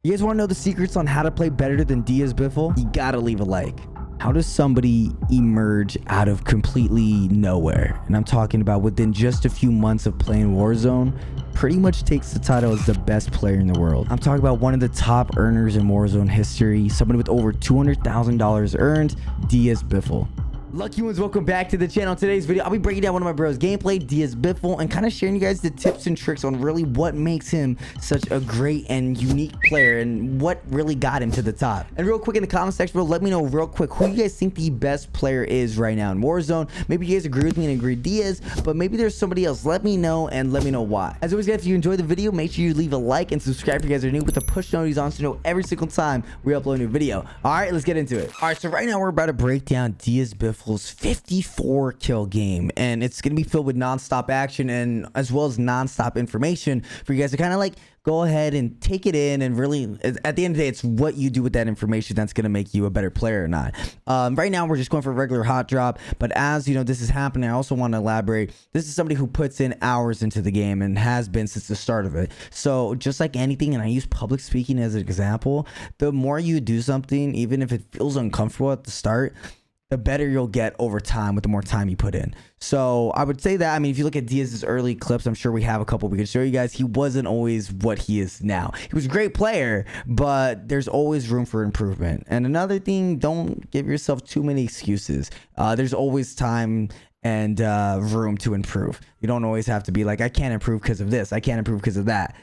You guys want to know the secrets on how to play better than DiazBiffle? You gotta leave a like. How does somebody emerge out of completely nowhere? And I'm talking about within just a few months of playing Warzone, pretty much takes the title as the best player in the world. I'm talking about one of the top earners in Warzone history, somebody with over $200,000 earned, DiazBiffle. Lucky ones, welcome back to the channel. In today's video, I'll be breaking down one of my bros' gameplay, DiazBiffle, and kind of sharing you guys the tips and tricks on really what makes him such a great and unique player and what really got him to the top. And real quick in the comment section, bro, let me know real quick who you guys think the best player is right now in Warzone. Maybe you guys agree with me and agree Diaz, but maybe there's somebody else. Let me know and let me know why. As always, guys, if you enjoyed the video, make sure you leave a like and subscribe if you guys are new with the push notifications on to know every single time we upload a new video. All right, let's get into it. All right, so right now we're about to break down DiazBiffle's 54 kill game, and it's going to be filled with non-stop action and as well as non-stop information for you guys to kind of like go ahead and take it in, and really at the end of the day, it's what you do with that information that's going to make you a better player or not. Right now we're just going for a regular hot drop, but as you know this is happening, I also want to elaborate. This is somebody who puts in hours into the game and has been since the start of it. So just like anything, and I use public speaking as an example, the more you do something, even if it feels uncomfortable at the start, the better you'll get over time with the more time you put in. So I would say that, I mean, if you look at Diaz's early clips, I'm sure we have a couple we could show you guys. He wasn't always what he is now. He was a great player, but there's always room for improvement. And another thing, don't give yourself too many excuses. There's always time and room to improve. You don't always have to be like, I can't improve because of this, I can't improve because of that.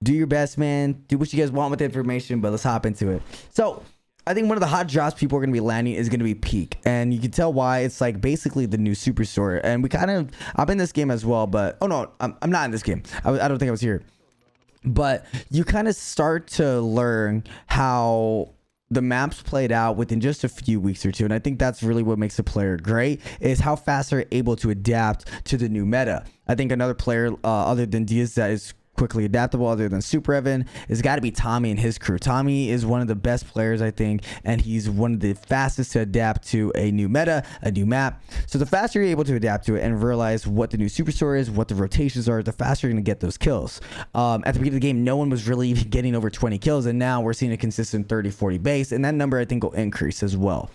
Do your best, man. Do what you guys want with the information, but let's hop into it. So I think one of the hot drops people are going to be landing is going to be Peak, and you can tell why. It's like basically the new superstore, and I'm in this game as well, but oh no, I'm not in this game. I don't think I was here, but you kind of start to learn how the maps played out within just a few weeks or two, and I think that's really what makes a player great, is how fast they're able to adapt to the new meta. I think another player other than Diaz that is quickly adaptable other than Super Evan has got to be Tommy and his crew. Tommy is one of the best players, I think, and he's one of the fastest to adapt to a new meta, a new map. So the faster you're able to adapt to it and realize what the new superstore is, what the rotations are, the faster you're going to get those kills. At the beginning of the game, no one was really even getting over 20 kills, and now we're seeing a consistent 30-40 base, and that number I think will increase as well.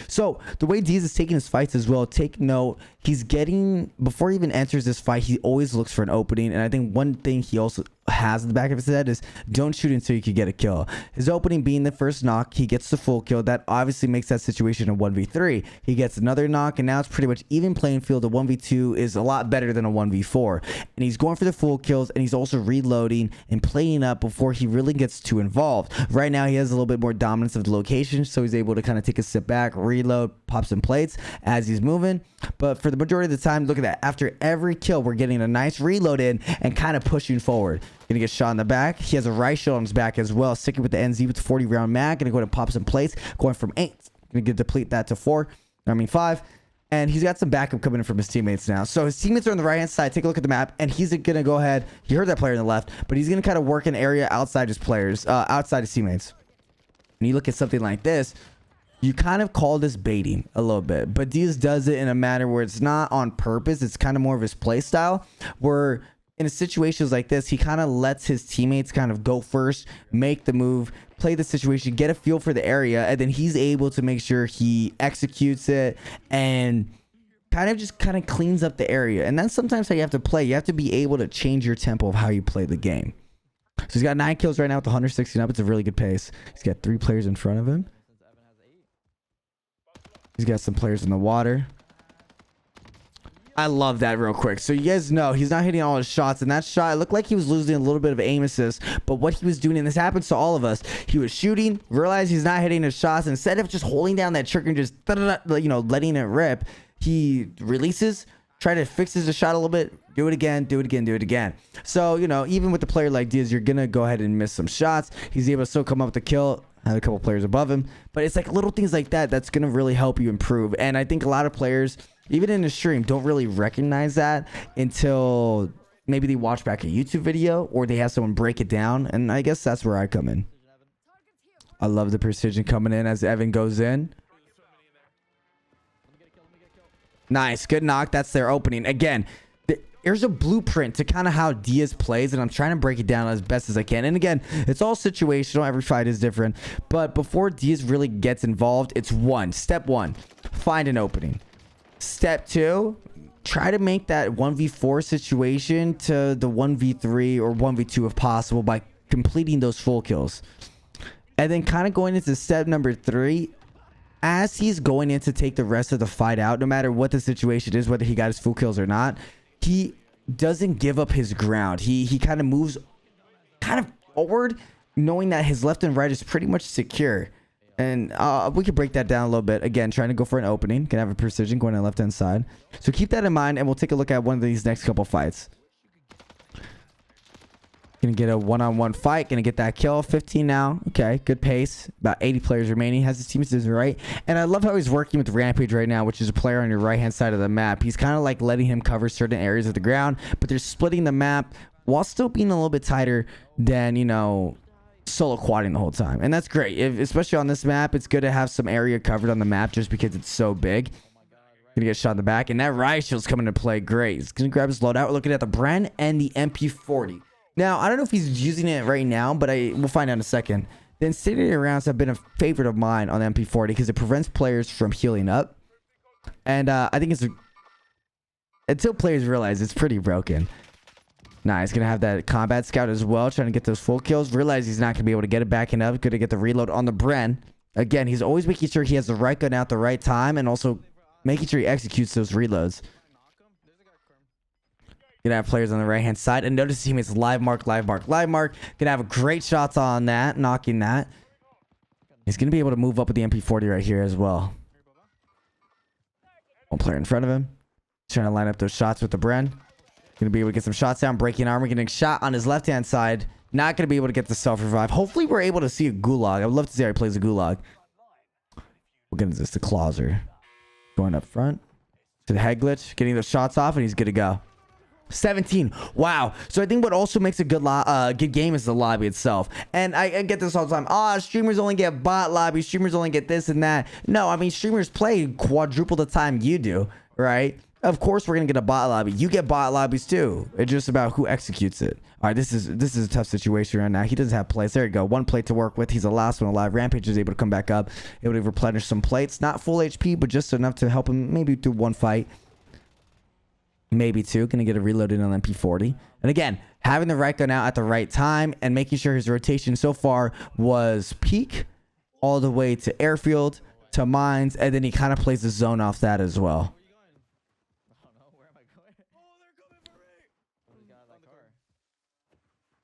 So the way Diaz is taking his fights as well, take note, he's getting, before he even enters this fight, he always looks for an opening. And I think one thing he also has in the back of his head is don't shoot until you can get a kill. His opening being the first knock, he gets the full kill. That obviously makes that situation a 1v3. He gets another knock, and now it's pretty much even playing field. A 1v2 is a lot better than a 1v4. And he's going for the full kills, and he's also reloading and playing up before he really gets too involved. Right now he has a little bit more dominance of the location, so he's able to kind of take a step back, reload, pop some plates as he's moving. But for the majority of the time, look at that, after every kill we're getting a nice reload in and kind of pushing forward. Gonna get shot in the back. He has a riot shield on his back as well, sticking with the NZ with the 40 round mag. Gonna go ahead and pop some plates, going from 8, gonna get deplete that to 5, and he's got some backup coming in from his teammates now. So his teammates are on the right hand side. Take a look at the map, and he's gonna go ahead, he heard that player on the left, but he's gonna kind of work an area outside his players, outside his teammates. And you look at something like this, you kind of call this baiting a little bit, but Diaz does it in a manner where it's not on purpose. It's kind of more of his play style, where in situations like this, he kind of lets his teammates kind of go first, make the move, play the situation, get a feel for the area, and then he's able to make sure he executes it and kind of cleans up the area. And that's sometimes how you have to play. You have to be able to change your tempo of how you play the game. So he's got 9 kills right now with 116 up. It's a really good pace. He's got 3 players in front of him. He's got some players in the water. I love that real quick. So you guys know he's not hitting all his shots, and that shot, it looked like he was losing a little bit of aim assist, but what he was doing, and this happens to all of us, he was shooting, realized he's not hitting his shots, and instead of just holding down that trigger and just letting it rip, he releases, try to fixes the shot a little bit, do it again, do it again, do it again. So even with a player like Diaz, you're gonna go ahead and miss some shots. He's able to still come up with the kill. Had a couple players above him, but it's like little things like that that's gonna really help you improve. And I think a lot of players, even in the stream, don't really recognize that until maybe they watch back a YouTube video or they have someone break it down. And I guess that's where I come in. I love the precision coming in as Evan goes in. Nice, good knock. That's their opening. Again, here's a blueprint to kind of how Diaz plays, and I'm trying to break it down as best as I can. And again, it's all situational. Every fight is different. But before Diaz really gets involved, it's step one, find an opening. Step two, try to make that 1v4 situation to the 1v3 or 1v2 if possible by completing those full kills. And then kind of going into step number 3, as he's going in to take the rest of the fight out, no matter what the situation is, whether he got his full kills or not, he doesn't give up his ground. He kind of moves kind of forward, knowing that his left and right is pretty much secure. And we could break that down a little bit. Again, trying to go for an opening. Can have a precision going on the left-hand side. So keep that in mind, and we'll take a look at one of these next couple fights. Gonna get a one-on-one fight. Gonna get that kill. 15 now. Okay, good pace. About 80 players remaining. Has his teammates to the right. And I love how he's working with Rampage right now, which is a player on your right-hand side of the map. He's kind of like letting him cover certain areas of the ground, but they're splitting the map while still being a little bit tighter than, you know, solo quadding the whole time. And that's great. Especially on this map, it's good to have some area covered on the map just because it's so big. Gonna get shot in the back, and that riot shield's coming into play. Great. He's gonna grab his loadout. We're looking at the Bren and the MP40. Now, I don't know if he's using it right now, but we'll find out in a second. The incendiary rounds have been a favorite of mine on the MP40 because it prevents players from healing up. And I think it's until players realize it's pretty broken. Nah, he's going to have that combat scout as well, trying to get those full kills. Realize he's not going to be able to get it backing up. Going to get the reload on the Bren. Again, he's always making sure he has the right gun out the right time and also making sure he executes those reloads. Gonna have players on the right hand side, and notice his teammates live mark. Gonna have great shots on that, knocking that. He's gonna be able to move up with the MP40 right here as well. One player in front of him, trying to line up those shots with the Bren. Gonna be able to get some shots down, breaking armor, getting shot on his left hand side. Not gonna be able to get the self revive. Hopefully, we're able to see a gulag. I would love to see how he plays a gulag. We'll get into this. The Clauser going up front to the head glitch, getting those shots off, and he's good to go. 17. Wow. So I think what also makes a good game is the lobby itself. And I get this all the time. Streamers only get bot lobbies. Streamers only get this and that. No, I mean, streamers play quadruple the time you do, right? Of course, we're going to get a bot lobby. You get bot lobbies too. It's just about who executes it. All right, this is a tough situation right now. He doesn't have plates. There you go. One plate to work with. He's the last one alive. Rampage is able to come back up. Able to replenish some plates. Not full HP, but just enough to help him maybe through one fight. Maybe two. Gonna get a reloaded on MP40. And again, having the right gun out at the right time and making sure his rotation so far was peak all the way to airfield to mines, and then he kind of plays the zone off that as well.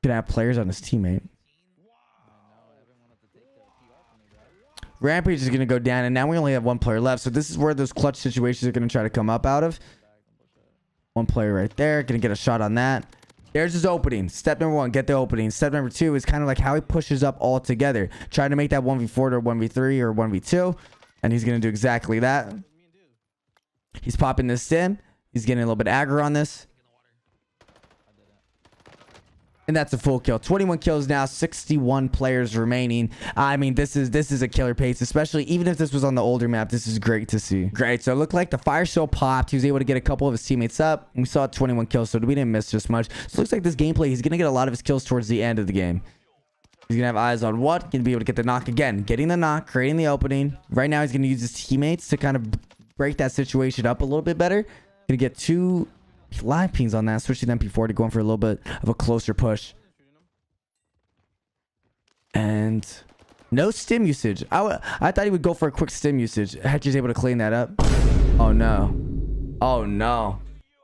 Gonna have players on his teammate. Rampage is gonna go down, and now we only have one player left. So this is where those clutch situations are gonna try to come up out of. One player right there. Gonna get a shot on that. There's his opening. Step number 1, get the opening. Step number 2 is kind of like how he pushes up all together. Trying to make that 1v4 to 1v3 or 1v2. And he's gonna do exactly that. He's popping this in. He's getting a little bit aggro on this. And that's a full kill. 21 kills now, 61 players remaining. I mean, this is a killer pace, especially even if this was on the older map. This is great to see. Great. So it looked like the fire show popped. He was able to get a couple of his teammates up. We saw 21 kills, so we didn't miss just much. So it looks like this gameplay, he's going to get a lot of his kills towards the end of the game. He's going to have eyes on what? Going to be able to get the knock again. Getting the knock, creating the opening. Right now, he's going to use his teammates to kind of break that situation up a little bit better. Going to get 2 live pings on that, switching MP40, going for a little bit of a closer push. And no stim usage. I thought he would go for a quick stim usage. Hatcher's able to clean that up. Oh no. Oh no.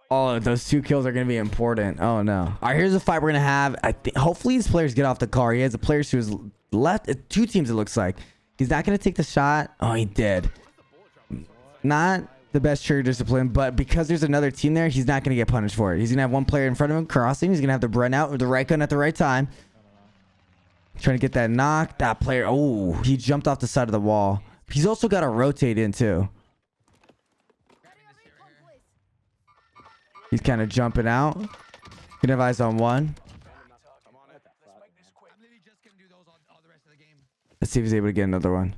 Oh, those 2 kills are going to be important. Oh no. All right, here's a fight we're going to have. I think hopefully these players get off the car. He has the players to his left. 2 teams it looks like. He's not going to take the shot. Oh, he did. Not the best trigger discipline, but because there's another team there, he's not going to get punished for it. He's going to have one player in front of him crossing. He's going to have the Bren out with the right gun at the right time. Trying to get that knock. That player, oh, he jumped off the side of the wall. He's also got to rotate in too. He's kind of jumping out. Gonna have eyes on one. Let's see if he's able to get another one.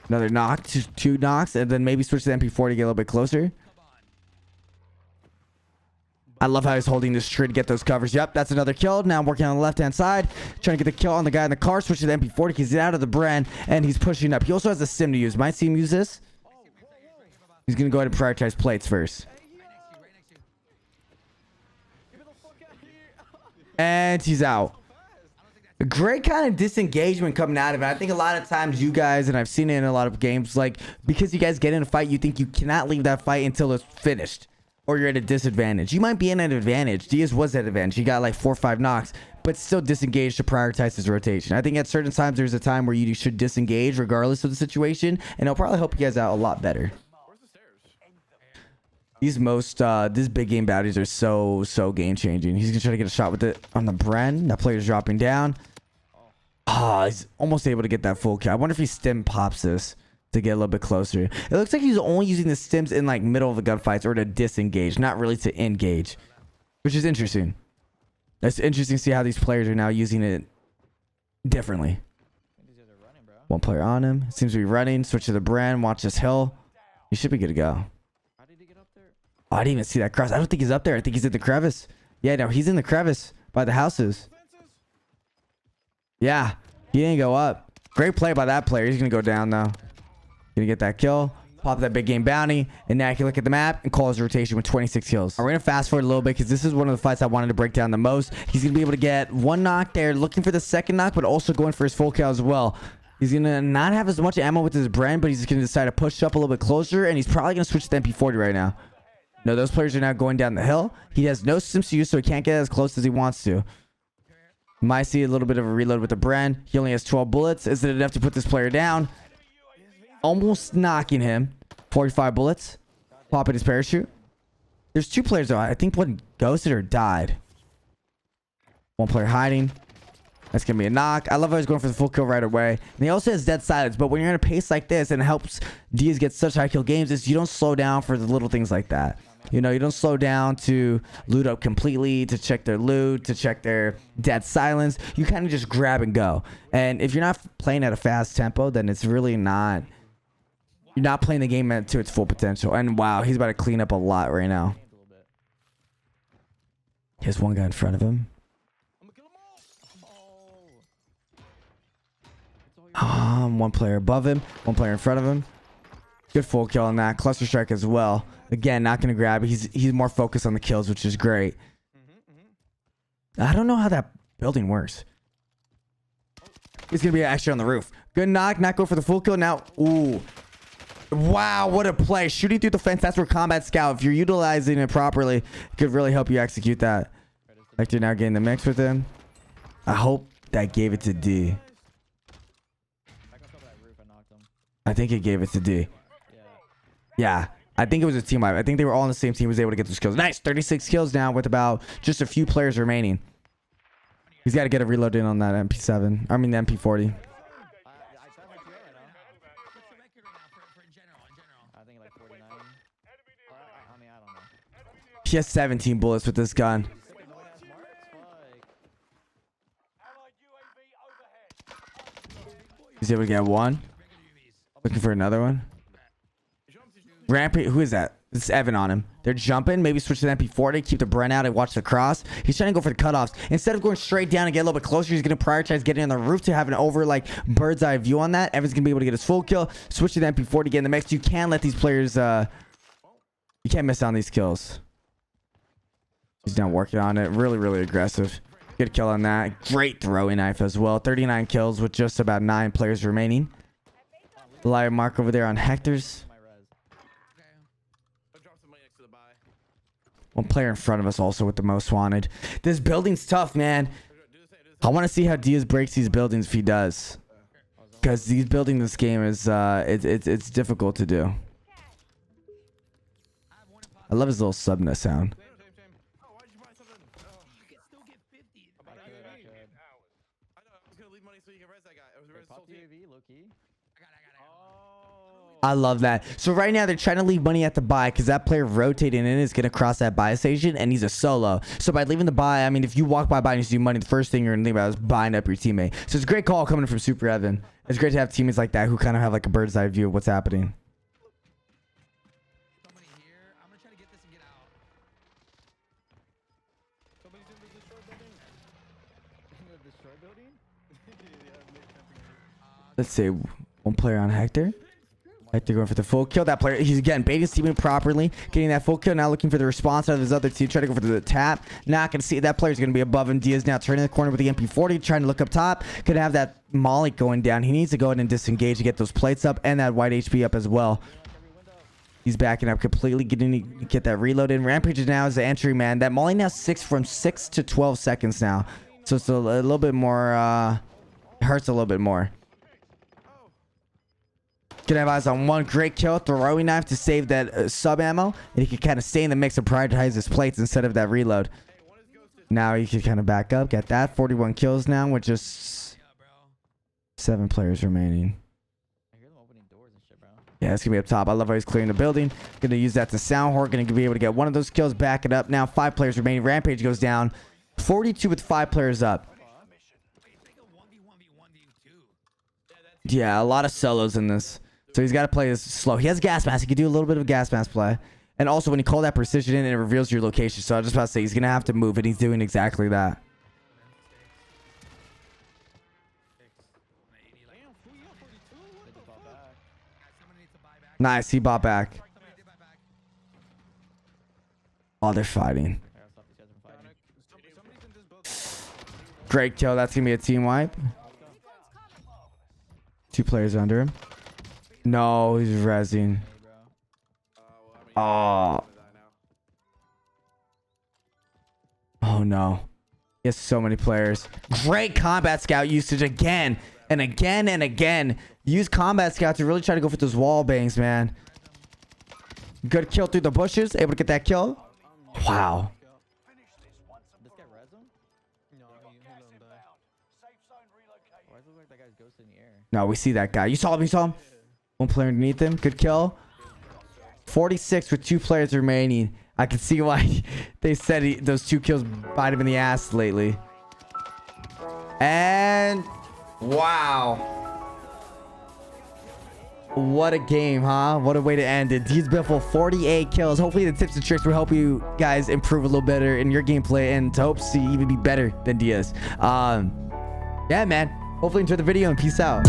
Another knock, 2 knocks, and then maybe switch to the MP40 to get a little bit closer. I love how he's holding this tree to get those covers. Yep, that's another kill. Now I'm working on the left-hand side, trying to get the kill on the guy in the car. Switch to the MP40. He's out of the Bren, and he's pushing up. He also has a sim to use. Might see him use this. He's going to go ahead and prioritize plates first. And he's out. A great kind of disengagement coming out of it. I think a lot of times you guys, and I've seen it in a lot of games, like, because you guys get in a fight, you think you cannot leave that fight until it's finished. Or you're at a disadvantage. You might be in an advantage. Diaz was at advantage. He got like 4 or 5 knocks, but still disengaged to prioritize his rotation. I think at certain times there's a time where you should disengage regardless of the situation, and it'll probably help you guys out a lot better. These this big game bounties are so game changing. He's gonna try to get a shot with it on the Bren. That player's dropping down. Oh, he's almost able to get that full kill. I wonder if he stim pops this to get a little bit closer. It looks like he's only using the stims in like middle of the gunfights or to disengage, not really to engage, which is interesting. It's interesting to see how these players are now using it differently. One player on him. Seems to be running. Switch to the Bren. Watch this hill. He should be good to go. Oh, I didn't even see that cross. I don't think he's up there. I think he's in the crevice. Yeah, no, he's in the crevice by the houses. Yeah, he didn't go up. Great play by that player. He's going to go down, though. Gonna get that kill, pop that big game bounty, and now I can look at the map and call his rotation with 26 kills. We're gonna fast forward a little bit because this is one of the fights I wanted to break down the most. He's gonna be able to get 1 knock there, looking for the 2nd knock, but also going for his full kill as well. He's gonna not have as much ammo with his Bren, but he's gonna decide to push up a little bit closer, and he's probably gonna switch to the MP40 right now. No, those players are now going down the hill. He has no sims to use, so he can't get as close as he wants to. Might see a little bit of a reload with the Bren. He only has 12 bullets. Is it enough to put this player down? Almost knocking him. 45 bullets. Popping his parachute. There's 2 players though. I think one ghosted or died. 1 player hiding. That's going to be a knock. I love how he's going for the full kill right away. And he also has dead silence. But when you're in a pace like this, and it helps Diaz get such high kill games, is you don't slow down for the little things like that. You know, you don't slow down to loot up completely, to check their loot, to check their dead silence. You kind of just grab and go. And if you're not playing at a fast tempo, then it's really not... You're not playing the game to its full potential. And wow, he's about to clean up a lot right now. He has 1 guy in front of him. 1 player above him. 1 player in front of him. Good full kill on that. Cluster strike as well. Again, not going to grab. He's more focused on the kills, which is great. I don't know how that building works. He's going to be actually on the roof. Good knock. Not go for the full kill. Now, ooh. Wow, what a play. Shooting through the fence. That's where Combat Scout, if you're utilizing it properly, it could really help you execute that. Hector now getting the mix with him. I hope that gave it to D. I think it gave it to D. Yeah, I think it was a team wipe. I think they were all on the same team. He was able to get those kills. Nice, 36 kills now with about just a few players remaining. He's got to get a reload in on that MP7. I mean, the MP40. He has 17 bullets with this gun. He's able to get 1. Looking for another one. Rampage. Who is that? This is Evan on him. They're jumping. Maybe switch to the MP40. Keep the Bren out and watch the cross. He's trying to go for the cutoffs. Instead of going straight down and get a little bit closer, he's going to prioritize getting on the roof to have an over like bird's eye view on that. Evan's going to be able to get his full kill. Switch to the MP40. Get in the mix. You can't let these players... you can't miss on these kills. He's now working on it. Really aggressive. Good kill on that. Great throwing knife as well. 39 kills with just about 9 players remaining. Live mark over there on Hector's. 1 player in front of us also with the most wanted. This building's tough, man. I want to see how Diaz breaks these buildings if he does. Because these building this game is it's difficult to do. I love his little subnet sound. I love that. So right now they're trying to leave money at the buy because that player rotating in is going to cross that buy station and he's a solo. So by leaving the buy, I mean, if you walk by and you see money, the first thing you're going to think about is buying up your teammate. So it's a great call coming from Super Evan. It's great to have teammates like that who kind of have like a bird's eye view of what's happening. Let's say one player on Hector. Hector going for the full kill. That player, he's again baiting his teammate properly, getting that full kill. Now looking for the response out of his other team. Trying to go for the tap. Not going to see it. That player's going to be above him. Diaz now turning the corner with the MP40, trying to look up top. Could have that molly going down. He needs to go ahead and disengage to get those plates up and that white HP up as well. He's backing up completely, get that reload in. Rampage now is the entry man. That molly now from 6 to 12 seconds now. So it's a little bit more, it hurts a little bit more. Can have eyes on one great kill, throwing knife to save that sub ammo, and he can kind of stay in the mix and prioritize his plates instead of that reload. Now he can kind of back up, get that 41 kills now with just 7 players remaining. Yeah, it's gonna be up top. I love how he's clearing the building. Gonna use that to sound whore. Gonna be able to get one of those kills, back it up. Now 5 players remaining. Rampage goes down. 42 with 5 players up. Yeah, a lot of solos in this. So he's got to play this slow. He has gas mask. He can do a little bit of a gas mask play. And also when you call that precision in, it reveals your location. So I was just about to say he's going to have to move, and he's doing exactly that. Nice. He bought back. Oh, they're fighting. Great kill. That's going to be a team wipe. 2 players under him. No, he's rezzing. Oh. Oh no. He has so many players. Great combat scout usage again and again and again. Use combat scout to really try to go for those wall bangs, man. Good kill through the bushes. Able to get that kill. Wow. No, we see that guy. You saw him. You saw him. One player underneath him. Good kill. 46 with 2 players remaining. I can see why they said those 2 kills bite him in the ass lately. And wow. What a game, huh? What a way to end it. DiazBiffle, 48 kills. Hopefully the tips and tricks will help you guys improve a little better in your gameplay and to hope to see even be better than Diaz. Yeah, man. Hopefully enjoy the video and peace out.